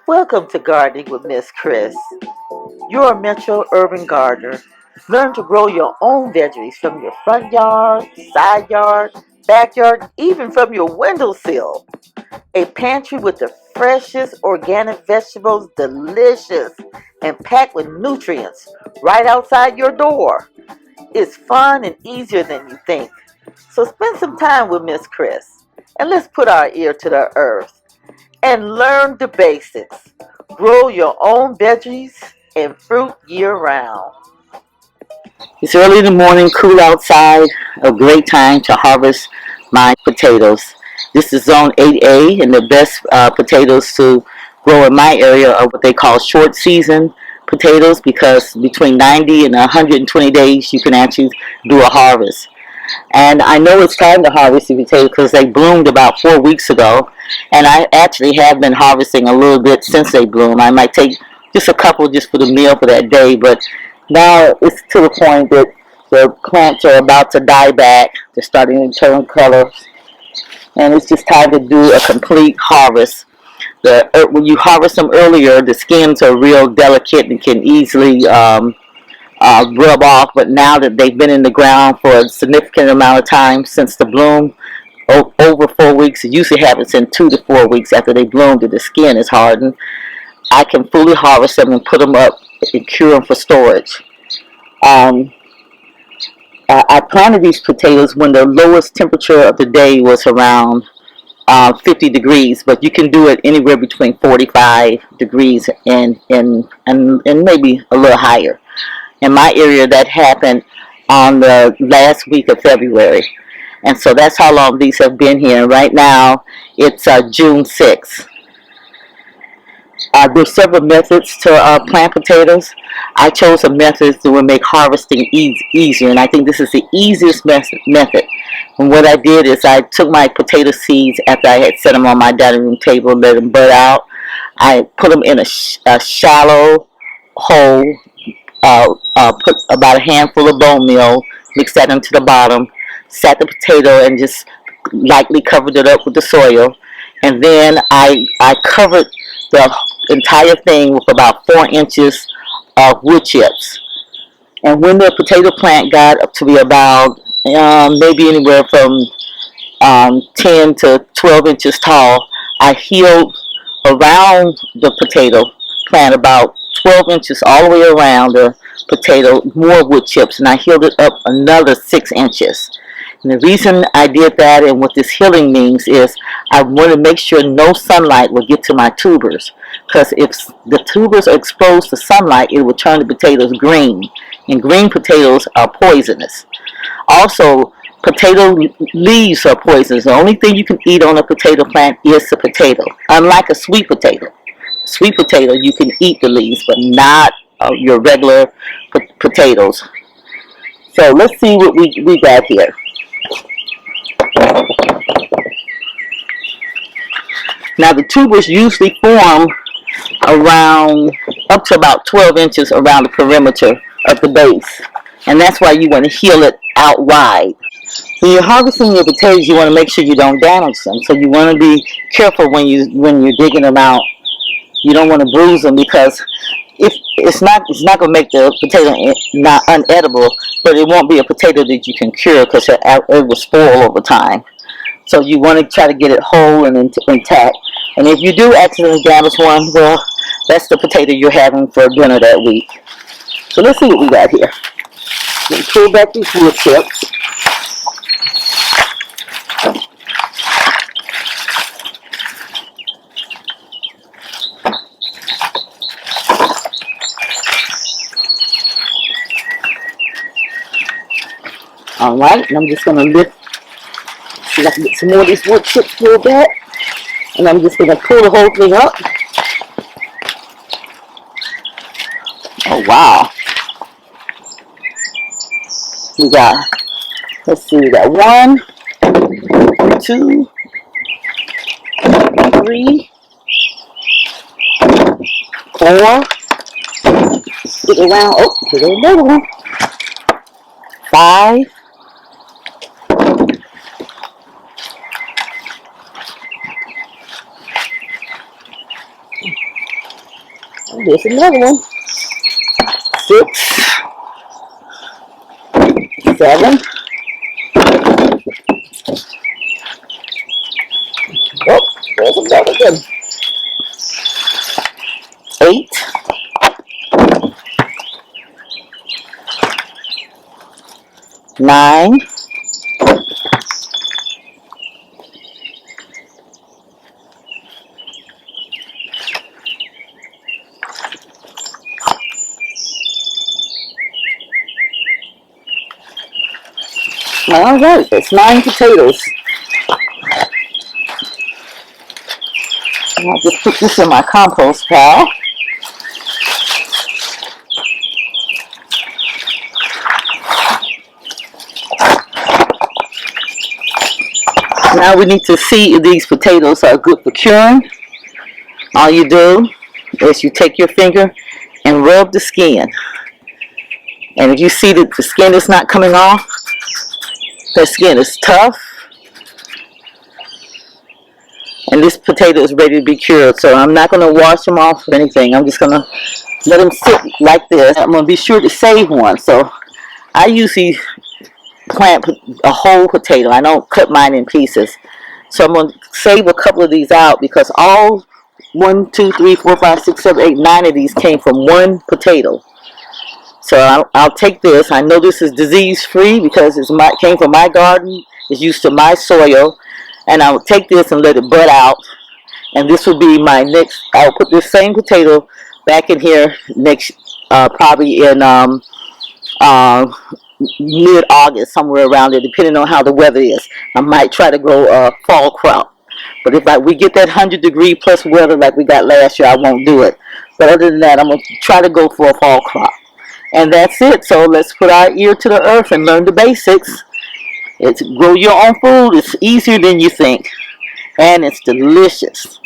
Welcome to Gardening with Miss Chris. You're a metro urban gardener. Learn to grow your own veggies from your front yard, side yard, backyard, even from your windowsill. A pantry with the freshest organic vegetables, delicious and packed with nutrients right outside your door. It's fun and easier than you think. So spend some time with Miss Chris and let's put our ear to the earth and learn the basics. Grow your own veggies and fruit year round. It's early in the morning, cool outside, a great time to harvest my potatoes. This is zone 8A, and the best potatoes to grow in my area are what they call short season potatoes, because between 90 and 120 days you can actually do a harvest. And I know it's time to harvest the potatoes because they bloomed about 4 weeks ago, and I actually have been harvesting a little bit since they bloom. I might take just a couple just for the meal for that day, but now it's to the point that the plants are about to die back. They're starting to turn color, and it's just time to do a complete harvest. When you harvest them earlier, the skins are real delicate and can easily rub off, but now that they've been in the ground for a significant amount of time since the bloom, over 4 weeks, it usually happens in 2 to 4 weeks after they bloom that the skin is hardened, I can fully harvest them and put them up and cure them for storage. Um, I planted these potatoes when the lowest temperature of the day was around 50 degrees, but you can do it anywhere between 45 degrees and maybe a little higher. In my area, that happened on the last week of February. And so that's how long these have been here. Right now, it's June 6th. There's several methods to plant potatoes. I chose a method that will make harvesting easier, and I think this is the easiest method. And what I did is I took my potato seeds after I had set them on my dining room table, let them bud out. I put them in a shallow hole, put about a handful of bone meal, mixed that into the bottom, sat the potato and just lightly covered it up with the soil. And then I covered the entire thing with about 4 inches of wood chips. And when the potato plant got up to be about maybe anywhere from 10 to 12 inches tall, I healed around the potato plant about 12 inches all the way around the potato, more wood chips, and I healed it up another 6 inches. And the reason I did that and what this healing means is I want to make sure no sunlight will get to my tubers, because if the tubers are exposed to sunlight, it will turn the potatoes green, and green potatoes are poisonous. Also, potato leaves are poisonous. The only thing you can eat on a potato plant is the potato, unlike a sweet potato. Sweet potato, you can eat the leaves, but not your regular potatoes. So let's see what we got here. Now the tubers usually form around up to about 12 inches around the perimeter of the base, and that's why you want to heal it out wide. When you're harvesting your potatoes, you want to make sure you don't damage them. So you want to be careful when you're digging them out. You don't want to bruise them, because if it's not going to make the potato not unedible, but it won't be a potato that you can cure because it will spoil over time. So you want to try to get it whole and intact. And if you do accidentally damage one, well, that's the potato you're having for dinner that week. So let's see what we got here. Let me pull back these wood chips. All right, and I'm just going to lift, see if I can get some more of these wood chips pulled back. And I'm just going to pull the whole thing up. Oh, wow. Let's see, we got 1, 2, 3, 4. Get around. Oh, here's another one. 5. There's another one. 6, 7. Oh, there's another one. 8, 9. All right, it's 9 potatoes. I'll just put this in my compost pile. Now we need to see if these potatoes are good for curing. All you do is you take your finger and rub the skin. And if you see that the skin is not coming off, the skin is tough, and this potato is ready to be cured. So I'm not going to wash them off or anything. I'm just going to let them sit like this. I'm going to be sure to save one. So I usually plant a whole potato. I don't cut mine in pieces. So I'm going to save a couple of these out because all 1, 2, 3, 4, 5, 6, 7, 8, 9 of these came from one potato. So I'll take this. I know this is disease free because it came from my garden. It's used to my soil. And I'll take this and let it bud out. And this will be my next. I'll put this same potato back in here next, probably in mid-August, somewhere around there, depending on how the weather is. I might try to grow a fall crop. But if we get that 100-degree plus weather like we got last year, I won't do it. But other than that, I'm going to try to go for a fall crop. And that's it. So let's put our ear to the earth and learn the basics. It's grow your own food. It's easier than you think. And it's delicious.